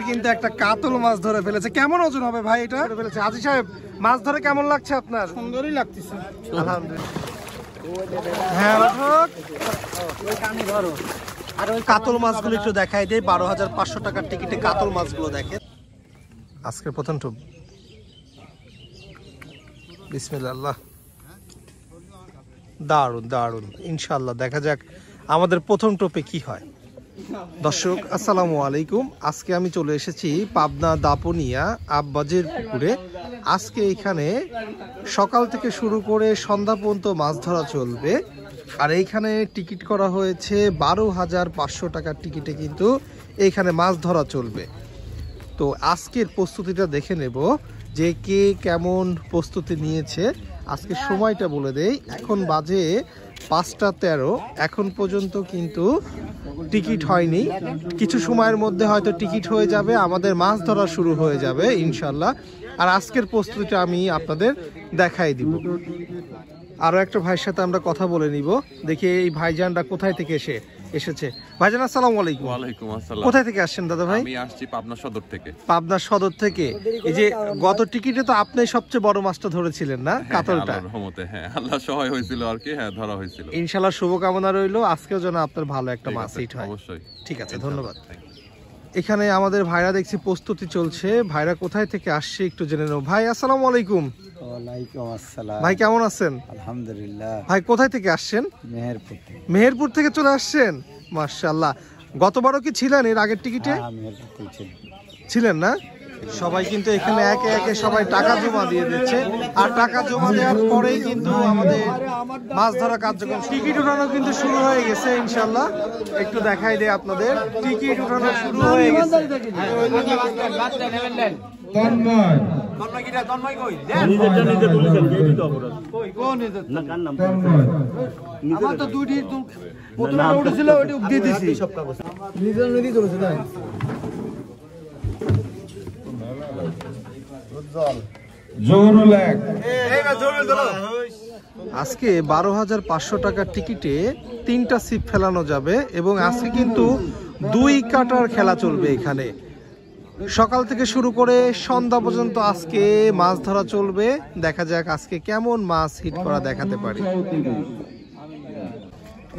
কিন্তু একটা কাতল মাছ ধরে ফেলেছে। কেমন ওজন হবে ভাই এটা? ফেলেছে হাজী সাহেব, মাছ ধরে কেমন লাগছে আপনার? সুন্দরই লাগতেছে আলহামদুলিল্লাহ। হ্যাঁ কাতল মাছগুলো একটু দেখাই দেয়। 12,500 টাকার টিকিটে কাতল মাছগুলো দেখেন। আজকের প্রথম টোপ, বিসমিল্লাহ। দারুন দারুন, ইনশাল্লাহ দেখা যাক আমাদের প্রথম টোপে কি হয়। দর্শক আসসালামু আলাইকুম। আজকে আমি চলে এসেছি পাবনা দাপুনিয়া আব্বাজের পুকুরে। আজকে এখানে সকাল থেকে শুরু করে সন্ধ্যা পর্যন্ত মাছ ধরা চলবে। আর এইখানে টিকিট করা হয়েছে 12,500 টাকার টিকিটে কিন্তু এইখানে মাছ ধরা চলবে। তো আজকের প্রস্তুতিটা দেখে নেব যে কে কেমন প্রস্তুতি নিয়েছে। আজকে সময়টা বলে দেই, এখন বাজে 5টা 13। এখন পর্যন্ত কিন্তু টিকিট হয়নি, কিছু সময়ের মধ্যে হয়তো টিকিট হয়ে যাবে, আমাদের মাছ ধরা শুরু হয়ে যাবে ইনশাল্লাহ। আর আজকের প্রস্তুতিটা আমি আপনাদের দেখাই দিব। আরো একটা ভাইয়ের সাথে আমরা কথা বলে নিব, দেখি এই ভাইজানরা কোথায় থেকে এসেছে। ভাইজান আসসালামু আলাইকুম। ওয়ালাইকুম আসসালাম। কোথায় থেকে আসছেন দাদা ভাই? আমি আসছি পাবনা সদর থেকে। পাবনা সদর থেকে। এই যে গত টিকিটে তো আপনি সবচেয়ে বড় মাছটা ধরেছিলেন না, কাতলটা? আল্লাহর রহমতে, হ্যাঁ আল্লাহ সহায় হয়েছিল আর কি, হ্যাঁ ধরা হয়েছিল। ইনশাআল্লাহ শুভকামনা রইলো, আজকেও যেন আপনার ভালো একটা মাছ হিট হয়। অবশ্যই। ঠিক আছে, ধন্যবাদ। এখানে আমাদের ভাইরা দেখছি প্রস্তুতি চলছে। ভাইরা কোথায় থেকে আসছে একটু জেনে নেব। ভাই আসসালামু আলাইকুম। ওয়ালাইকুম আসসালাম। ভাই কেমন আছেন? আলহামদুলিল্লাহ। ভাই কোথায় থেকে আসছেন? মেহেরপুর থেকে। মেহেরপুর থেকে চলে আসছেন, মাশাআল্লাহ। গতবারও কি ছিলেন এর আগের টিকিটে? হ্যাঁ, মেহেরপুর থেকে ছিলেন না? সবাই কিন্তু এখানে একে একে সবাই টাকা জমা দিয়ে দিচ্ছে। আর টাকা জমা দেওয়ার পরেই কিন্তু আমাদের মাছ ধরা কার্যক্রম, টিকিট উঠানো কিন্তু শুরু হয়ে গেছে ইনশাল্লাহ। একটু দেখাই দেয় আপনাদের, টিকিট উঠানো শুরু হয়ে গেছে। আজকে 12,500 টাকার টিকিটে 3টা সিপ ফেলানো যাবে এবং আজকে কিন্তু 2 কাটার খেলা চলবে এখানে। সকাল থেকে শুরু করে সন্ধ্যা পর্যন্ত আজকে মাছ ধরা চলবে। দেখা যাক আজকে কেমন মাছ হিট করা দেখাতে পারি।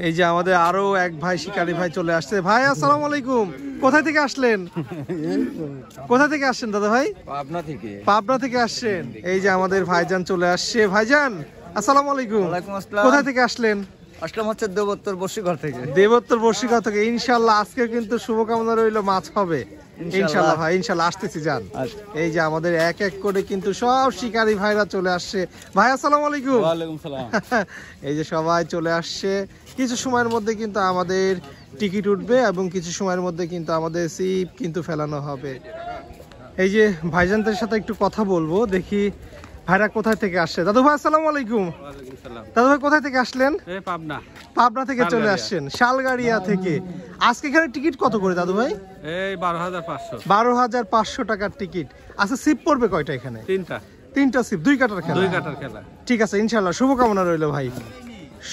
এই যে আমাদের আরো এক ভাই শিকারী ভাই চলে আসছে। ভাই আসসালামু আলাইকুম। কোথায় থেকে আসলেন? কোথা থেকে আসছেন দাদা ভাই? পাবনা থেকে। পাবনা থেকে আসছেন। এই যে আমাদের ভাইজান চলে আসছে। ভাইজান আসসালামু আলাইকুম। ওয়ালাইকুম আসসালাম। কোথায় থেকে আসলেন? আসলাম হচ্ছে দেবোত্তর বসিঘর থেকে। দেবোত্তর বর্ষিকা থেকে। ইনশাআল্লাহ আজকে কিন্তু শুভকামনা রইল, মাছ হবে ইনশাআল্লাহ। ভাই ইনশাআল্লাহ আসতেছি, যান। এই যে আমাদের এক এক করে কিন্তু সব শিকারী ভাইরা চলে আসছে। ভাই আসসালামু আলাইকুম। ওয়ালাইকুম সালাম। এই যে সবাই চলে আসছে। কিছু সময়ের মধ্যে কিন্তু আমাদের টিকিট উঠবে এবং কিছু সময়ের মধ্যে কিন্তু আমাদের সিপ কিন্তু ফেলানো হবে। এই যে ভাইজানদের সাথে একটু কথা বলবো, দেখি ভাইরা কোথায় থেকে আসছে। দাদু ভাই আসসালামু আলাইকুম। দাদু ভাই কোথায় থেকে আসলেন? পাবনা। পাবনা থেকে চলে আসছেন, শালগাড়িয়া থেকে। আজকে এখানে টিকিট কত করে দাদু ভাই? এই 12,500। 12,500 টাকার টিকিট। আচ্ছা সিপ পড়বে কয়টা এখানে? 3টা সিপ, 2 কাটার খেলা। 2 কাটার খেলা। ঠিক আছে ইনশাআল্লাহ, শুভকামনা রইল ভাই।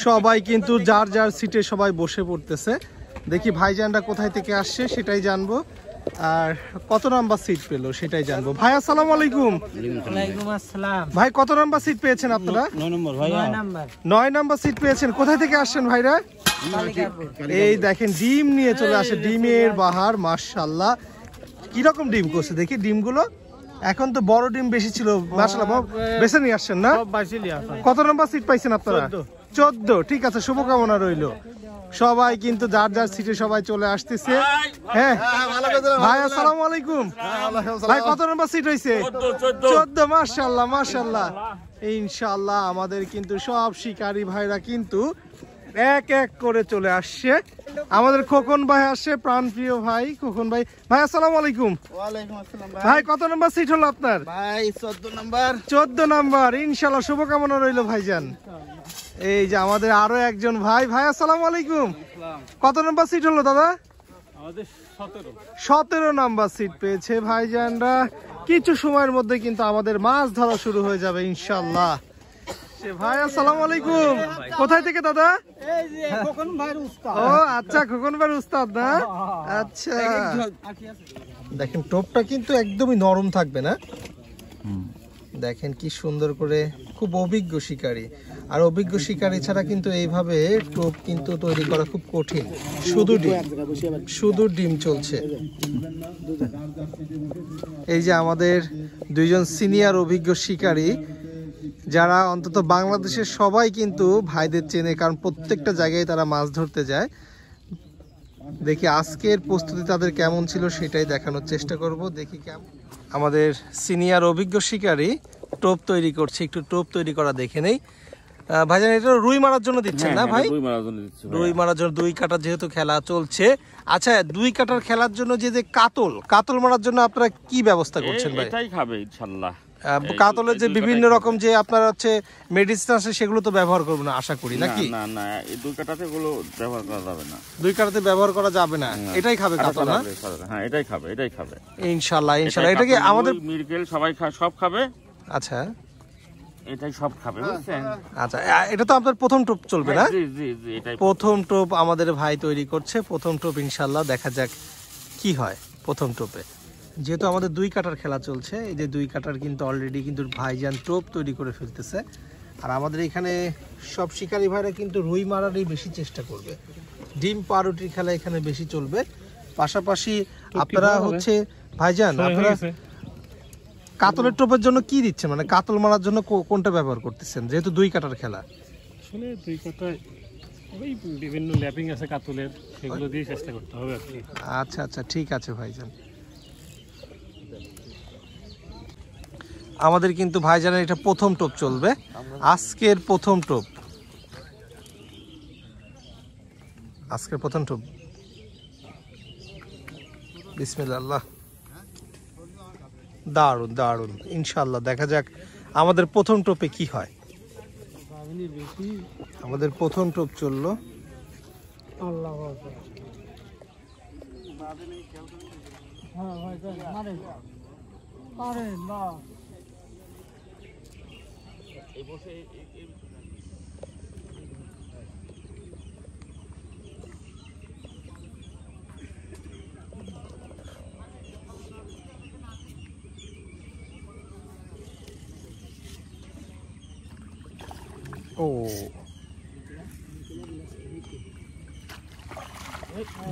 সবাই কিন্তু যার যার সিটে সবাই বসে পড়তেছে। দেখি ভাইজানরা কোথায় থেকে আসছে সেটাই জানবো, আর কত নাম্বার সিট পেলো সেটাই জানবো। ভাই আসসালামু আলাইকুম। ওয়ালাইকুম আসসালাম। ভাই কত নাম্বার সিট পেয়েছেন আপনারা? 9 নম্বর ভাই। 9 নাম্বার। 9 নাম্বার সিট পেয়েছেন। কোথায় থেকে আসছেন ভাইরা? এই দেখেন ডিম নিয়ে চলে আসে, ডিমের বাহার মাশাআল্লাহ। কিরকম ডিম করছে দেখি ডিমগুলো। এখন তো বড় ডিম বেশি ছিল মাশাআল্লাহ, বেছে নিয়ে আসছেন না? কত নাম্বার সিট পাইছেন আপনারা? 14। ঠিক আছে, শুভকামনা রইল। সবাই কিন্তু যার যার সিটে সবাই চলে আসতেছে। হ্যাঁ ভাই আসসালামু আলাইকুম। ভাই কত নাম্বার সিট হয়েছে? 14। মাশাআল্লাহ মাশাআল্লাহ। ইনশাআল্লাহ আমাদের কিন্তু সব শিকারী ভাইরা কিন্তু এক এক করে চলে আসছে। আমাদের খোকন ভাই আসছে, প্রাণপ্রিয় ভাই খোকন ভাই। ভাই আসসালামু আলাইকুম। ওয়ালাইকুম আসসালাম ভাই কত নাম্বার সিট হলো আপনার? ভাই 14 নাম্বার। 14 নাম্বার। ইনশাআল্লাহ শুভকামনা রইল ভাইজান। এই যে আমাদের আরো একজন ভাই। ভাই আসসালামু আলাইকুম। কত নাম্বার সিট হলো দাদা? আমাদের 17 নাম্বার সিট পেয়েছে ভাইজানরা। কিছু সময়ের মধ্যে কিন্তু আমাদের মাছ ধরা শুরু হয়ে যাবে ইনশাআল্লাহ। আসছে ভাই, আসসালামু আলাইকুম। কোথায় থেকে দাদা? ও আচ্ছা, খোকন ভাইয়ের উস্তাদ না? আচ্ছা, দেখেন টোপটা কিন্তু একদমই নরম থাকবে না, দেখেন কি সুন্দর করে, খুব অভিজ্ঞ শিকারী। আর অভিজ্ঞ শিকারী ছাড়া কিন্তু এইভাবে টোপ কিন্তু তৈরি করা খুব কঠিন। শুধু ডিম চলছে। এই যে আমাদের দুইজন সিনিয়র অভিজ্ঞ শিকারী, যারা অন্তত বাংলাদেশের সবাই কিন্তু ভাইদের চেনে, কারণ প্রত্যেকটা জায়গায় তারা মাছ ধরতে যায়। দেখি আজকের প্রস্তুতি তাদের কেমন ছিল সেটাই দেখানোর চেষ্টা করব। দেখি কেমন আমাদের সিনিয়র অভিজ্ঞ শিকারী টোপ তৈরি করছে, একটু টোপ তৈরি করা দেখে নেই। ভাইজান, এটা রুই মারার জন্য দিচ্ছেন না ভাই? রুই মারার জন্য 2 কাটার যেহেতু খেলা চলছে। আচ্ছা, 2 কাটার খেলার জন্য যে কাতল মারার জন্য আপনারা কি ব্যবস্থা করছেন ভাই? এটাই খাবে ইনশাআল্লাহ। কাতলের যে বিভিন্ন রকম যে আপনার হচ্ছে মেডিসিন আছে, সেগুলো তো ব্যবহার করবেন না আশা করি, নাকি? না না, এই 2 কাটাতে গুলো ব্যবহার করা যাবে না। 2 কাটাতে ব্যবহার করা যাবে না, এটাই খাবে কাতল না? হ্যাঁ, এটাই খাবে। ইনশাআল্লাহ। এটা কি আমাদের মিরকেল সবাই সব খাবে? আচ্ছা, এটাই সব খাবে, বুঝছেন? আচ্ছা, এটা তো আপনার প্রথম টোপ চলবে না? জি জি জি, এটাই প্রথম টোপ আমাদের ভাই তৈরি করছে। প্রথম টোপ ইনশাআল্লাহ, দেখা যাক কি হয় প্রথম টোপে। যেহেতু আমাদের 2 কাটার খেলা চলছে, এই যে 2 কাটার কিন্তু অলরেডি কিন্তু ভাইজান টোপ তৈরি করে ফেলতেছে। আর আমাদের এখানে সব শিকারী ভাইরা কিন্তু রুই মারারই বেশি চেষ্টা করবে। ডিম পাউরুটির খেলা এখানে বেশি চলবে। পাশাপাশি আপনারা হচ্ছে ভাইজান, আপনারা কাতলের টোপের জন্য কি দিচ্ছেন, মানে কাতল মারার জন্য কোনটা ব্যবহার করতেছেন, যেহেতু 2 কাটার খেলা? আসলে 2 কাটায় ওই বিভিন্ন ল্যাপিং আছে কাতলের, সেগুলো দিয়ে চেষ্টা করতে হবে আর কি। আচ্ছা আচ্ছা, ঠিক আছে ভাইজান। আমাদের কিন্তু ভাইজানের এটা প্রথম টোপ চলবে, আজকের প্রথম টোপ। বিসমিল্লাহ। দারুন ইনশাআল্লাহ, দেখা যাক আমাদের প্রথম টোপে কি হয়। আমাদের প্রথম টোপ চললো। ও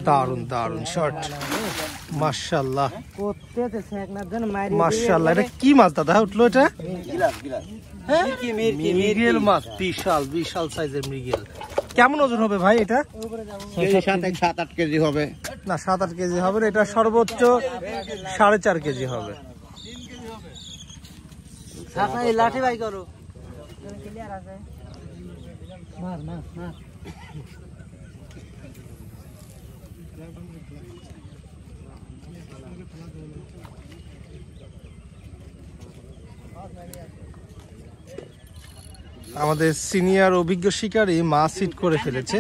দারুন শট, মাশাআল্লাহ মাশাআল্লাহ। এটা কি মাছ দাদা উঠলো? এটা মৃগেল মাছ, বিশাল সাইজের মৃগেল। কেমন ওজন হবে ভাই এটা? 7-8 কেজি হবে না, 7-8 কেজি হবে না, এটা সর্বোচ্চ 4.5 কেজি হবে। লাঠি ভাই করো। আমাদের সিনিয়র অভিজ্ঞ শিকারী মাছ হিট করে ফেলেছে।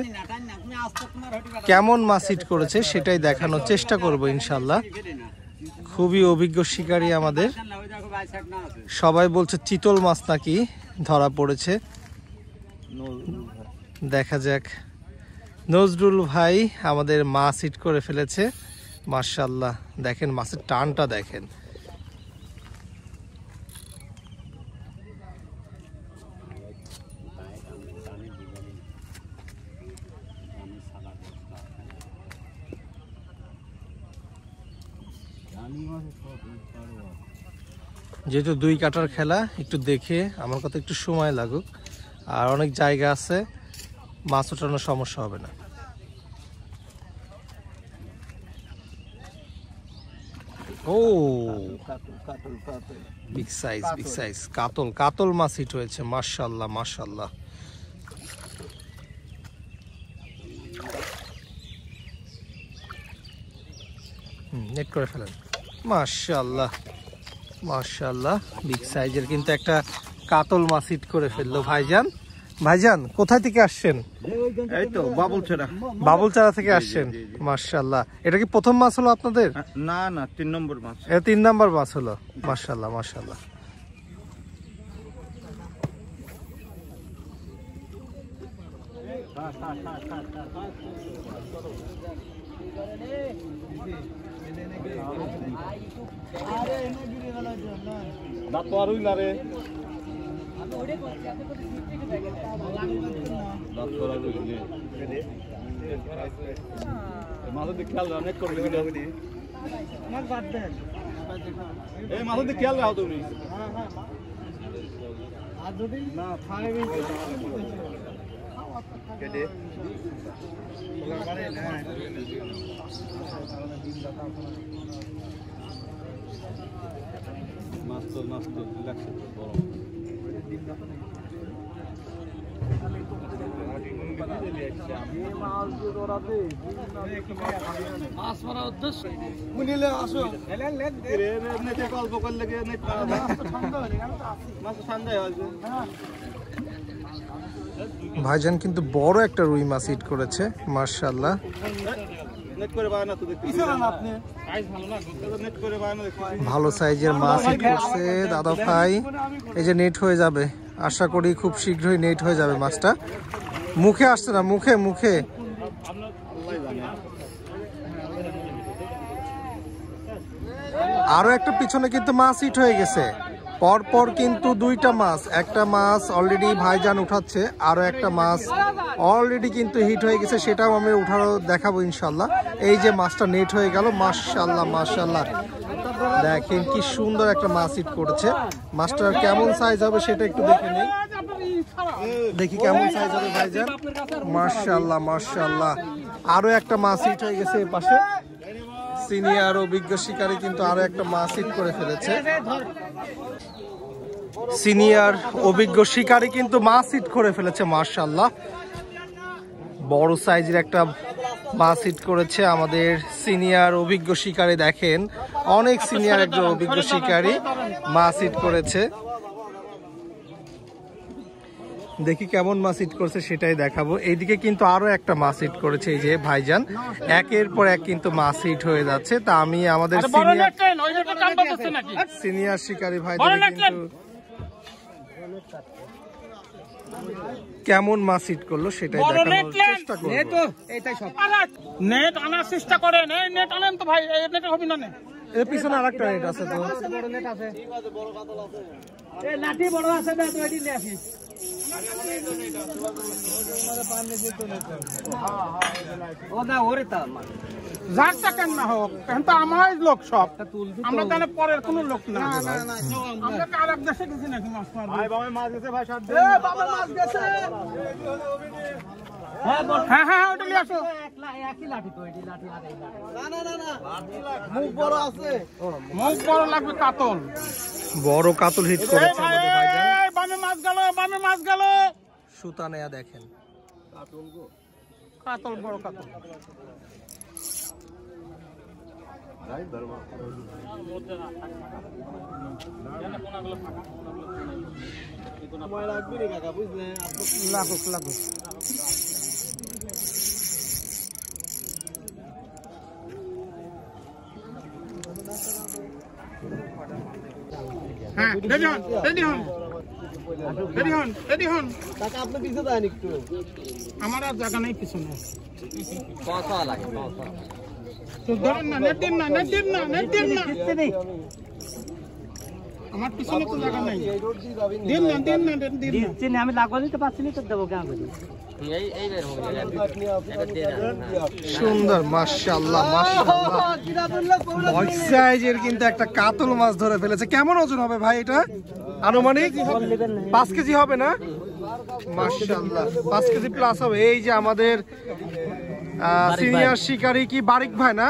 কেমন মাছ হিট করেছে সেটাই দেখানোর চেষ্টা করব ইনশাল্লাহ। খুবই অভিজ্ঞ শিকারী আমাদের, সবাই বলছে চিতল মাছ নাকি ধরা পড়েছে। দেখা যাক। নজরুল ভাই আমাদের মাছ হিট করে ফেলেছে, মাশাআল্লাহ। দেখেন মাছের টানটা দেখেন। যেহেতু 2 কাটার খেলা, একটু দেখে আমার কথা একটু সময় লাগুক, আর অনেক জায়গা আছে, মাছ ওঠানোর সমস্যা হবে না। ও বিগ সাইজ কাতল মাছ হিট হয়েছে, মাশাআল্লাহ। নেট করে ফেলেন, মাশাআল্লাহ। বিগ সাইজের কিন্তু একটা কাতল মাছ হিট করে ফেললো ভাইজান। কোথায় থেকে আসছেন? এই তো বাবুলচারা থেকে আসছেন, মাশাআল্লাহ। এটা কি প্রথম মাছ হলো আপনাদের? না 3 নম্বর মাছ। এটা 3 নম্বর মাছ হলো, মাশাআল্লাহ। ভাইজান কিন্তু বড় একটা রুই মাছ হিট করেছে মাশাআল্লাহ। ভালো সাইজের মাছ হিট করছে দাদা ভাই। এই যে নেট হয়ে যাবে, আশা করি খুব শীঘ্রই নেট হয়ে যাবে মাছটা। মুখে আসছে না, মুখে মুখে। আরো একটা পিছনে কিন্তু মাছ হিট হয়ে গেছে। পরপর কিন্তু দুইটা মাছ, একটা মাছ অলরেডি ভাইজান উঠাচ্ছে, আরো একটা মাছ অলরেডি কিন্তু হিট হয়ে গেছে, সেটাও আমি উঠানো দেখাবো ইনশাল্লাহ। এই যে মাছটা নেট হয়ে গেল, মাশাআল্লাহ মাশাআল্লাহ। দেখেন কি সুন্দর একটা মাছ হিট করেছে। মাছটার কেমন সাইজ হবে সেটা একটু দেখে নেই, দেখি কেমন সাইজ হবে ভাইজান। মাশাআল্লাহ মাশাআল্লাহ। আরো একটা মাছ হিট হয়ে গেছে এই পাশে। সিনিয়র অভিজ্ঞ শিকারী কিন্তু আরো একটা মাছ হিট করে ফেলেছে। সিনিয়র অভিজ্ঞ শিকারী কিন্তু মাছ হিট করে ফেলেছে মাশাআল্লাহ। বড় সাইজের একটা মাছ হিট করেছে আমাদের সিনিয়র অভিজ্ঞ শিকারী। দেখেন অনেক সিনিয়র একজন অভিজ্ঞ শিকারী মাছ হিট করেছে। দেখি কেমন মাছ হিট করছে সেটাই দেখাবো। এইদিকে কিন্তু আরো একটা মাছ হিট করেছে এই যে ভাইজান। একের পর এক কিন্তু মাছ হিট হয়ে যাচ্ছে। তা আমি আমাদের সিনিয়র শিকারী ভাইদের কিন্তু কেমন মাছ হিট করলো সেটাই দেখানোর চেষ্টা করব। নেট আনার চেষ্টা করেন, এই নেট আনেন তো ভাই, এই নেট হবে না। এর পিছনে আরেকটা নেট আছে তো, বড় নেট আছে, এই লাঠি বড় আছে না, তো এটি নিয়ে আসি। যারটা কেন না হোক, এখন তো আমারই লোক সব, আমরা তাহলে পরের কোনো লোক না। আমরা তো আরেক দেশে গেছি নাকি মাছ মারবো। হ্যাঁ হ্যাঁ ওটা নিয়ে আসো। মুখ বড় লাগবে, কাতল বড় কাতল হিট করেছে আমাদের ভাইজান। বামে মাছ গেল, বামে মাছ গেল। সুতা নেয়া দেখেন, কাতল বড় কাতল। লাগুক লাগুক। হ্যাঁ রেডি হন, রেডি হন, রেডি হন, রেডি হন। আপনি পিছিয়ে দেন একটু, আমার আর জায়গা নেই পিছনে। তো ধরেন না, নেট দিন না, নেট দিন না, নেট দিন না। আমার পিছনে তো জায়গা নেই। দিন না, দিন না, দিন না। আমি লাগবা দিতে পারছি না, তো দেবো কেন? সুন্দর মাশাআল্লাহ মাশাআল্লাহ। বড় সাইজের কিন্তু একটা কাতল মাছ ধরে ফেলেছে। কেমন ওজন হবে ভাই এটা? আনুমানিক 5 কেজি হবে না? মাশাআল্লাহ 5 কেজি প্লাস হবে। এই যে আমাদের সিনিয়র শিকারী কি বারিক ভাই না?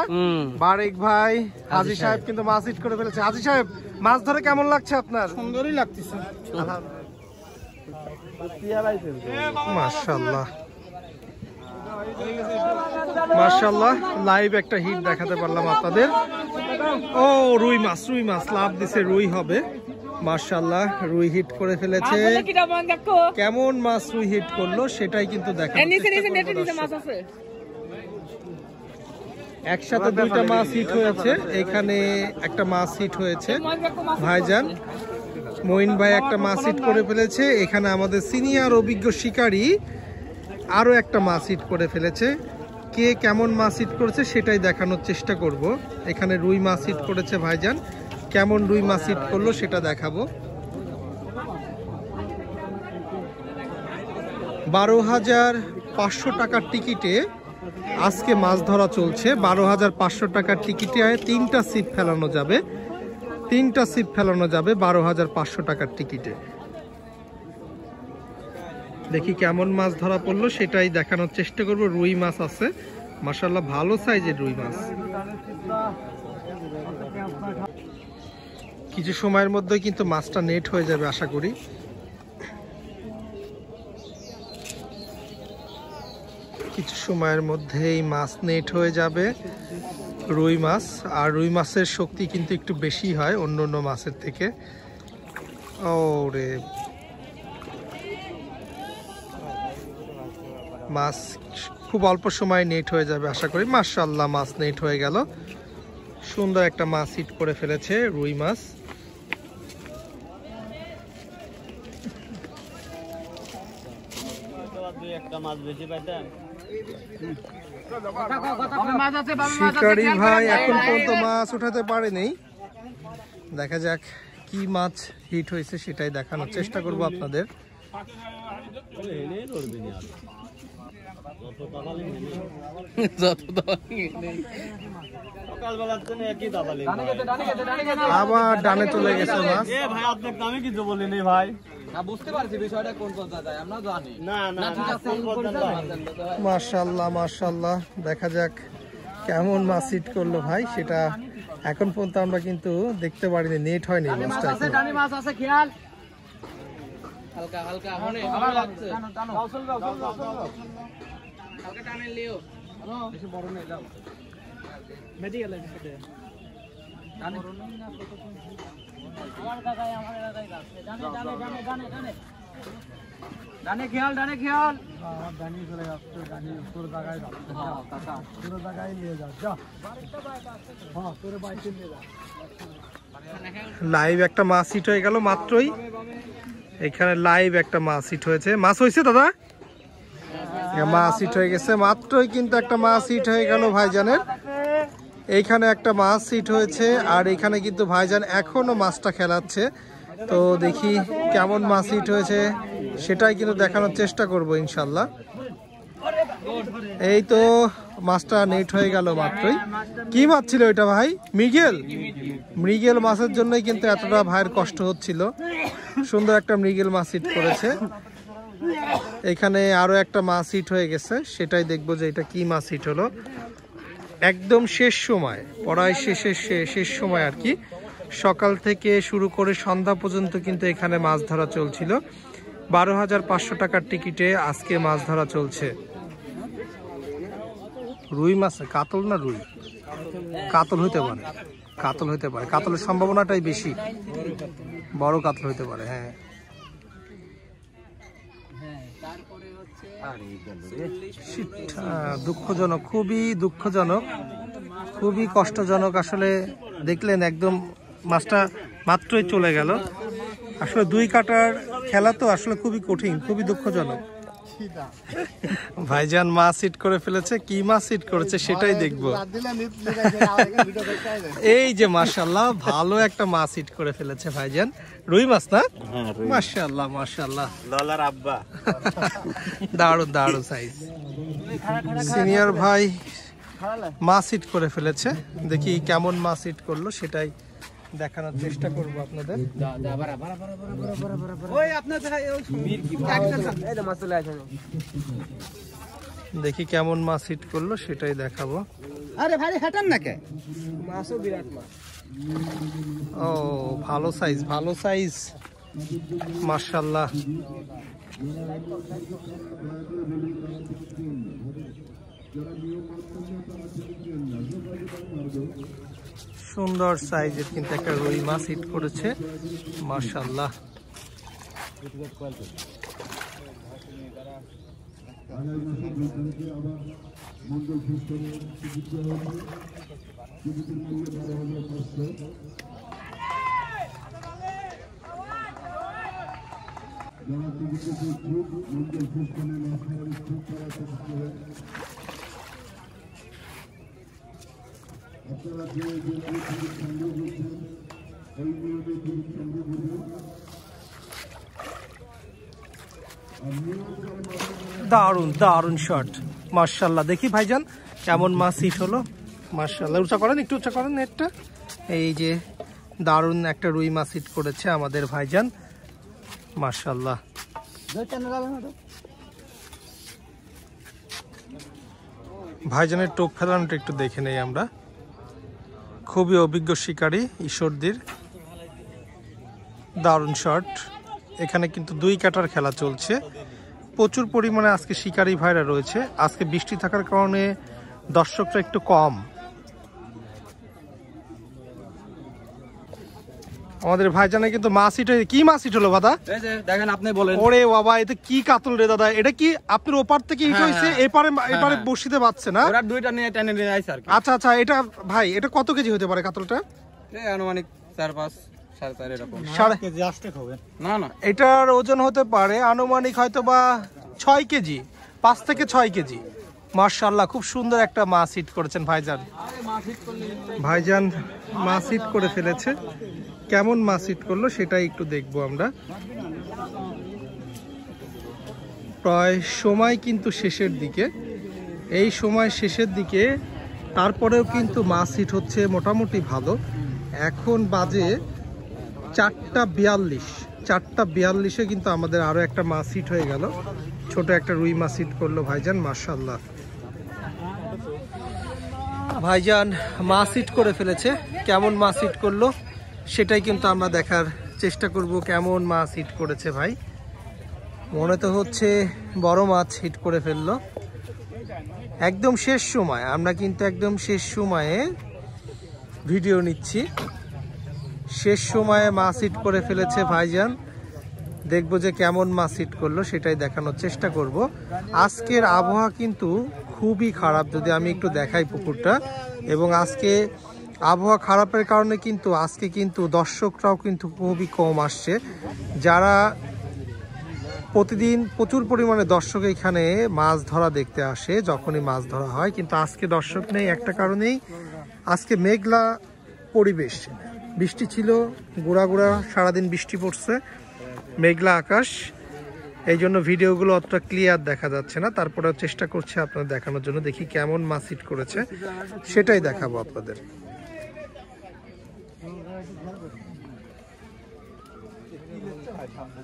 বারিক ভাই, হাজী সাহেব কিন্তু মাছ হিট করে ফেলেছে। হাজী সাহেব মাছ ধরে কেমন লাগছে আপনার? সুন্দরই লাগতেছে। মাশাআল্লাহ মাশাআল্লাহ। লাইভ একটা হিট দেখাতে পারলাম আপনাদের। ও রুই মাছ, রুই মাছ লাভ দিছে, রুই হবে মাশাআল্লাহ। রুই হিট করে ফেলেছে। কেমন মাছ রুই হিট করলো সেটাই কিন্তু দেখাবো। একসাথে দুইটা মাছ হিট হয়েছে। এখানে একটা মাছ হিট হয়েছে ভাইজান। মঈন ভাই একটা মাছ হিট করে ফেলেছে। এখানে আমাদের সিনিয়র অভিজ্ঞ শিকারী আরও একটা মাছ হিট করে ফেলেছে। কে কেমন মাছ হিট করেছে সেটাই দেখানোর চেষ্টা করব। এখানে রুই মাছ হিট করেছে ভাইজান, কেমন রুই মাছ হিট করলো সেটা দেখাবো। 12,500 টাকার টিকিটে আজকে মাছ ধরা চলছে। 12,500 টাকার টিকিটে 3টা ছিপ ফেলানো যাবে, 3টা ছিপ ফেলানো যাবে 12,500 টাকার টিকিটে। দেখি কেমন মাছ ধরা পড়লো সেটাই দেখানোর চেষ্টা করব। রুই মাছ আছে মাশাআল্লাহ, ভালো সাইজের রুই মাছ। কিছু সময়ের মধ্যে কিন্তু মাছটা নেট হয়ে যাবে আশা করি। কিছু সময়ের মধ্যেই মাছ নেট হয়ে যাবে রুই মাছ। আর রুই মাছের শক্তি কিন্তু একটু বেশি হয় অন্য অন্য মাছের থেকে। ওরে মাছ খুব অল্প সময় নেট হয়ে যাবে আশা করি। মাশাআল্লাহ মাছ নেট হয়ে গেল, সুন্দর একটা মাছ হিট করে ফেলেছে রুই মাছ। শিকারি ভাই এখন পর্যন্ত মাছ উঠাতে পারেনি, দেখা যাক কি মাছ হিট হয়েছে সেটাই দেখানোর চেষ্টা করব আপনাদের। আবার ডানে চলে গেছে মাছ। ভাই আপনার নামে কিছু বলিনি ভাই। না বুঝতে পারছি বিষয়টা কোন পর্যায়ে আমরা জানি। না না ঠিক আছে মাশাআল্লাহ মাশাআল্লাহ, দেখা যাক কেমন মাছ হিট করলো ভাই সেটা এখন পর্যন্ত আমরা কিন্তু দেখতে পারিনি, নেট হয়নি মাছটা। ডানি মাছ আছে খেয়াল হালকা হালকা মনে ভালো লাগছে। গাউসল হালকা টানে লিও, বেশি বড় নেই দাও মেডিকেল এসে ডানে না কত আমার কাকাই যাচ্ছে। ডানে ডানে ডানে ডানে ডানে ডানে খেয়াল আমার ডানি চলে যাচ্ছে, ডানি তোর জায়গায় যাচ্ছে। হ্যাঁ কাকা তোর জায়গায় নিয়ে যা যা, হ্যাঁ তোর বাইকে নিয়ে যা। লাইভ একটা মাছ হিট হয়ে গেল মাত্রই, এখানে লাইভ একটা মাছ হিট হয়েছে। মাছ হয়েছে দাদা, মাছ হিট হয়ে গেছে মাত্রই, কিন্তু একটা মাছ হিট হয়ে গেল ভাইজানের। এইখানে একটা মাছ হিট হয়েছে আর এখানে কিন্তু ভাইজান এখনো মাছটা খেলাচ্ছে। তো দেখি কেমন মাছ হিট হয়েছে সেটাই কিন্তু দেখানোর চেষ্টা করব ইনশাল্লাহ। এই তো মাছটা নেট হয়ে গেল মাত্রই। কি মাছ ছিল এটা ভাই? মৃগেল। মৃগেল মাছের জন্যই কিন্তু এতটা ভাইয়ের কষ্ট হচ্ছিল। সুন্দর একটা মৃগেল মাছ হিট করেছে। এখানে আরো একটা মাছ হিট হয়ে গেছে, সেটাই দেখবো যে এটা কি মাছ হিট হলো। একদম শেষ সময়, পড়ায় শেষ সময় আর কি, সকাল থেকে শুরু করে সন্ধ্যা পর্যন্ত কিন্তু এখানে মাছ ধরা চলছিল। 12,500 টাকার টিকিটে আজকে মাছ ধরা চলছে। রুই মাছ, কাতল না রুই? কাতল হইতে পারে, কাতল হইতে পারে, কাতলের সম্ভাবনাটাই বেশি, বড় কাতল হইতে পারে। হ্যাঁ দুঃখজনক, খুবই দুঃখজনক, খুবই কষ্টজনক। আসলে দেখলেন একদম মাছটা মাত্রই চলে গেল। আসলে 2 কাটার খেলা তো আসলে খুবই কঠিন, খুবই দুঃখজনক। ভাইজান মাছ হিট করে ফেলেছে, কি মাছ হিট করেছে সেটাই দেখবো। এই যে মাশাআল্লাহ ভালো একটা মাছ হিট করে ফেলেছে ভাইজান, রুই মাছ না? মাশাআল্লাহ মাশাআল্লাহ, ললার আব্বা দারুণ দারুণ সাইজ। সিনিয়র ভাই মাছ হিট করে ফেলেছে, দেখি কেমন মাছ হিট করলো সেটাই দেখানোর চেষ্টা করবো আপনাদের। দেখি কেমন মাছ হিট করলো সেটাই দেখাবো। আরে ভাই হাঁটান না কে? মাছও বিরাট মাছ। ও ভালো সাইজ, ভালো সাইজ মাশাআল্লাহ। সুন্দর সাইজের কিন্তু একটা রুই মাছ হিট করেছে মাশাআল্লাহ। দারুন দারুন শট, মাশাআল্লাহ। দেখি ভাইজান কেমন মাছ হিট হলো, মাশাআল্লাহ। উঁচা করেন, একটু উঁচা করেন নেটটা। এই যে দারুন একটা রুই মাছ হিট করেছে আমাদের ভাইজান, মাশাআল্লাহ। ভাইজানের টোপ ফেলানোটা একটু দেখে নেই আমরা। খুবই অভিজ্ঞ শিকারী ঈশ্বরদীর, দারুণ শট। এখানে কিন্তু 2 কাটার খেলা চলছে, প্রচুর পরিমাণে আজকে শিকারী ভাইরা রয়েছে। আজকে বৃষ্টি থাকার কারণে দর্শকরা একটু কম। আমাদের ভাইজানে কিন্তু মাছ হিট হয়ে, কি মাছ হিট হলো দাদা? দেখেন আপনি বলেন। ওরে বাবা, এটা কি কাতল রে দাদা? এটা কি আপনার ওপার থেকে হিট হয়েছে, এপারে বসিতে পারছে না? ওরা দুইটা নিয়ে টেনে নিয়ে আইছে আর কি। আচ্ছা আচ্ছা, এটা ভাই এটা কত কেজি হতে পারে কাতলটা? এই আনুমানিক 4-5 4.5 এরকম। কেজি আসতে হবে না না, এটার ওজন হতে পারে আনুমানিক হয়তো বা 6 কেজি, 5 থেকে 6 কেজি। মাশাআল্লাহ, খুব সুন্দর একটা মাছ হিট করেছেন ভাইজান। ভাইজান মাছ হিট করে ফেলেছে, কেমন মাছ হিট করলো সেটাই একটু দেখবো আমরা। প্রায় সময় কিন্তু শেষের দিকে, এই সময় শেষের দিকে, তারপরেও কিন্তু মাছ হিট হচ্ছে মোটামুটি ভালো। এখন বাজে 4:42, 4:42-এ কিন্তু আমাদের আরো একটা মাছ হিট হয়ে গেল, ছোট একটা রুই মাছ হিট করলো ভাইজান, মাশাআল্লাহ। ভাইজান মাছ হিট করে ফেলেছে, কেমন মাছ হিট করলো সেটাই কিন্তু আমরা দেখার চেষ্টা করব। কেমন মাছ হিট করেছে ভাই, মনে তো হচ্ছে বড় মাছ হিট করে ফেললো। একদম শেষ সময়, আমরা কিন্তু একদম শেষ সময়ে ভিডিও নিচ্ছি, শেষ সময়ে মাছ হিট করে ফেলেছে ভাইজান। দেখবো যে কেমন মাছ হিট করলো সেটাই দেখানোর চেষ্টা করব। আজকের আবহাওয়া কিন্তু খুবই খারাপ, যদি আমি একটু দেখাই পুকুরটা। এবং আজকে আবহাওয়া খারাপের কারণে কিন্তু আজকে কিন্তু দর্শকরাও কিন্তু খুবই কম আসছে। যারা প্রতিদিন প্রচুর পরিমাণে দর্শক এখানে মাছ ধরা দেখতে আসে যখনই মাছ ধরা হয়, কিন্তু আজকে দর্শক নেই একটা কারণেই, আজকে মেঘলা পরিবেশ, বৃষ্টি ছিল গুড়া গুড়া, সারাদিন বৃষ্টি পড়ছে, মেঘলা আকাশ, এই জন্য ভিডিওগুলো অতটা ক্লিয়ার দেখা যাচ্ছে না। তারপরেও চেষ্টা করছি আপনাদের দেখানোর জন্য। দেখি কেমন মাছ হিট করেছে সেটাই দেখাবো আপনাদের।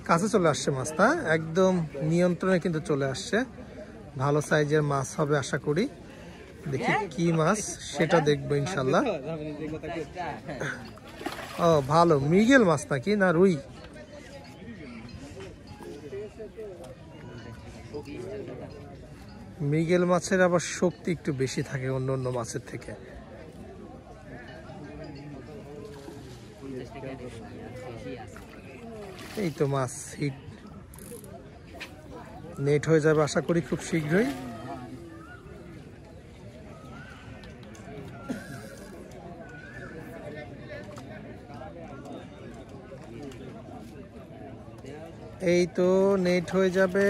কাছে চলে আসছে মাছটা, একদম নিয়ন্ত্রণে কিন্তু চলে আসছে। ভালো সাইজের মাছ হবে আশা করি। দেখি কি মাছ সেটা দেখবো ইনশাল্লাহ। ও ভালো, মৃগেল মাছ নাকি না রুই? মৃগেল মাছের আবার শক্তি একটু বেশি থাকে অন্য অন্য মাছের থেকে। এই তো মাছ হিট, নেট হয়ে যাবে আশা করি খুব শীঘ্রই। এই তো নেট হয়ে যাবে।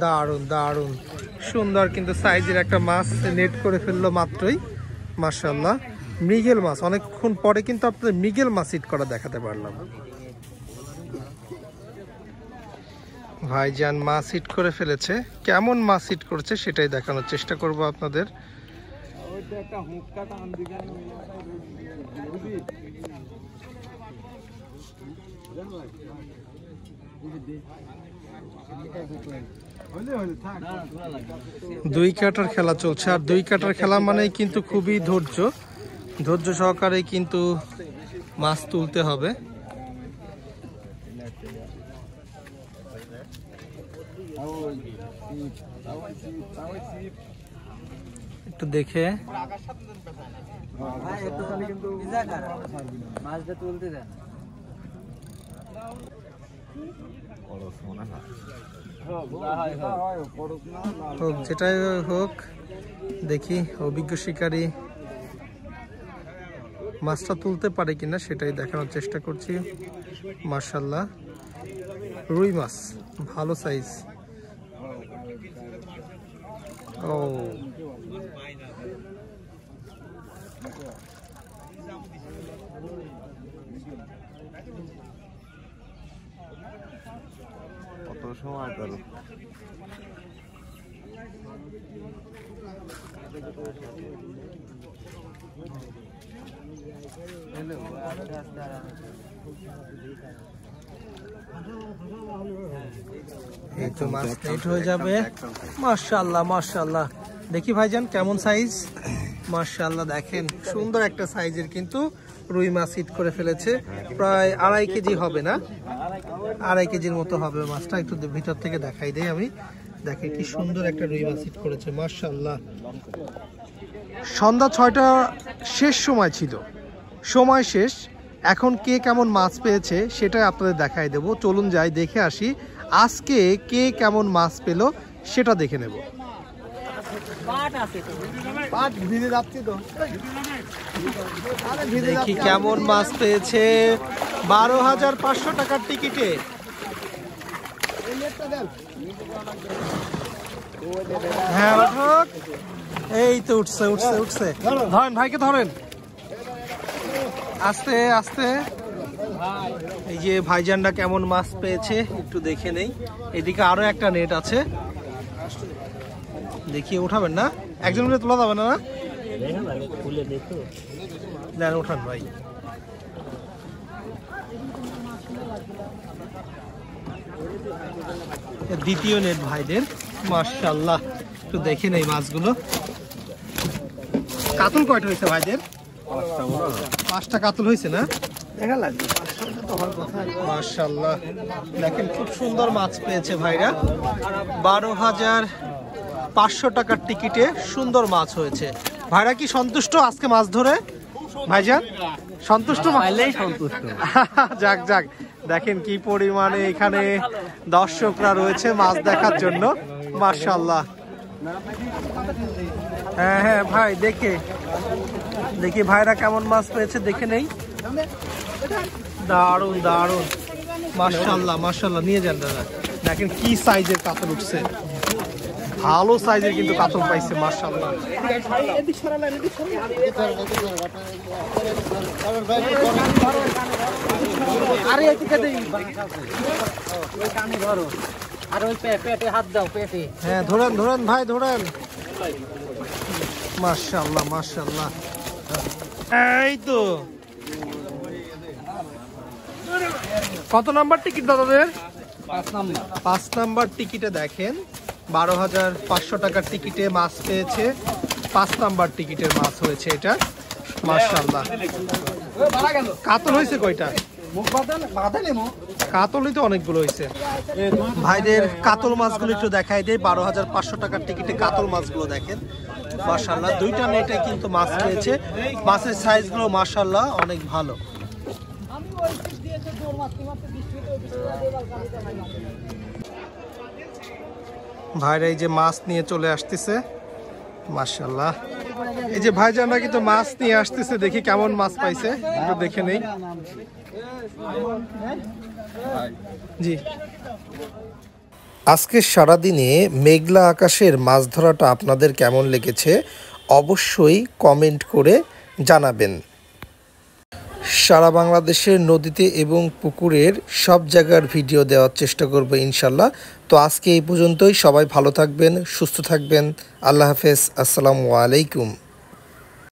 দারুন দারুন সুন্দর কিন্তু সাইজের একটা মাছ নেট করে ফেললো মাত্রই, মাশাআল্লাহ। মৃগেল মাছ, অনেকক্ষণ পরে কিন্তু আপনাদের মৃগেল মাছ হিট করা দেখাতে পারলাম। ভাইজান মাছ হিট করে ফেলেছে, কেমন মাছ হিট করেছে সেটাই দেখানোর চেষ্টা করব আপনাদের। দুই কাটার খেলা চলছে, আর দুই কাটার খেলা মানেই কিন্তু খুবই ধৈর্য সহকারে কিন্তু মাছ তুলতে হবে। একটু দেখে মাছটা তুলতে দেন। হোক যেটাই হোক, দেখি অভিজ্ঞ শিকারী মাছটা তুলতে পারে কিনা সেটাই দেখানোর চেষ্টা করছি। মাশাআল্লাহ, রুই মাছ ভালো সাইজ। ও কত সময় করো এই তো মাছ প্লেট হয়ে যাবে। মাশাআল্লাহ মাশাআল্লাহ, দেখি ভাইজান কেমন সাইজ। মাশাআল্লাহ, দেখেন সুন্দর একটা সাইজের কিন্তু রুই মাছ হিট করে ফেলেছে। প্রায় 2.5 কেজি হবে না, 2.5 কেজির মতো হবে মাছটা। একটু ভিতর থেকে দেখাই দেই আমি। দেখেন কি সুন্দর একটা রুই মাছ হিট করেছে মাশাআল্লাহ। সন্ধ্যা 6টা শেষ সময় ছিল, সময় শেষ। এখন কে কেমন মাছ পেয়েছে সেটাই আপনাদের দেখাই দেব। চলুন যাই দেখে আসি আজকে কে কেমন মাছ পেল সেটা দেখে নেব। দেখি কেমন মাছ পেয়েছে 12,500 টাকার টিকিটে। হ্যাঁ উঠুক, এই তো উঠছে উঠছে উঠছে। ধরেন ভাইকে ধরেন, আস্তে আস্তে। এই যে ভাইজানরা কেমন মাছ পেয়েছে একটু দেখে নেই। এদিকে আরো একটা নেট আছে, দেখিয়ে উঠাবেন না, একজন মিলে তোলা যাবে না না? দেন উঠান ভাই। দ্বিতীয় নেট ভাইদের। মাশাআল্লাহ, একটু দেখে নেই মাছগুলো। কাতল কয়টা হয়েছে ভাইদের? 5টা কাতল হয়েছে না? দেখা লাগবে। মাশাআল্লাহ, দেখেন খুব সুন্দর মাছ পেয়েছে ভাইরা। 12,500 টাকার টিকিটে সুন্দর মাছ হয়েছে। ভাইরা কি সন্তুষ্ট আজকে মাছ ধরে? ভাইজান সন্তুষ্ট? সন্তুষ্ট। যাক যাক, দেখেন কি পরিমাণে এখানে দর্শকরা রয়েছে মাছ দেখার জন্য। মাশাআল্লাহ। হ্যাঁ হ্যাঁ ভাই, দেখি ভাইরা কেমন মাছ পেয়েছে দেখে নেই। দারুন দারুন, মাশাআল্লাহ মাশাআল্লাহ। নিয়ে যান দাদা, দেখেন কি সাইজের কাতল উঠছে, ভালো সাইজের কিন্তু কাতল পাইছে মাশাআল্লাহ। আরে এদিকে দেই, ওই কানে ধরো, আর ওই পেটে হাত দাও, পেটে। হ্যাঁ ধরেন ধরেন ভাই ধরেন। মাশাআল্লাহ মাশাআল্লাহ, এই তো। কত নাম্বার টিকিট দাদাদের? 5 নাম্বার টিকিটে দেখেন 12,500 টাকার টিকিটে মাছ পেয়েছে। 5 নাম্বার টিকিটের মাছ হয়েছে এটা। মাশাআল্লাহ। কাতল হয়েছে কয়টা? কাতলই তো অনেকগুলো হয়েছে। ভাইদের কাতল মাছগুলো একটু দেখাই দেয়। 12,500 টাকার টিকিটে কাতল মাছগুলো দেখেন মাশাআল্লাহ। 2টা নেটে কিন্তু মাছ পেয়েছে। মাছের সাইজগুলো মাশাআল্লাহ অনেক ভালো। ভাইরা এই যে মাছ নিয়ে চলে আসতেছে মাশাআল্লাহ। এই যে ভাইজানরা কিন্তু মাছ নিয়ে আসতেছে, দেখি কেমন মাছ পাইছে একটু দেখে নেই। জি, আজকে সারাদিনে মেঘলা আকাশের মাছ ধরাটা আপনাদের কেমন লেগেছে অবশ্যই কমেন্ট করে জানাবেন। সারা বাংলাদেশের নদীতে এবং পুকুরের সব জায়গার ভিডিও দেওয়ার চেষ্টা করব ইনশাল্লাহ। তো আজকে এই পর্যন্তই। সবাই ভালো থাকবেন, সুস্থ থাকবেন। আল্লাহ হাফেজ, আসসালামু আলাইকুম।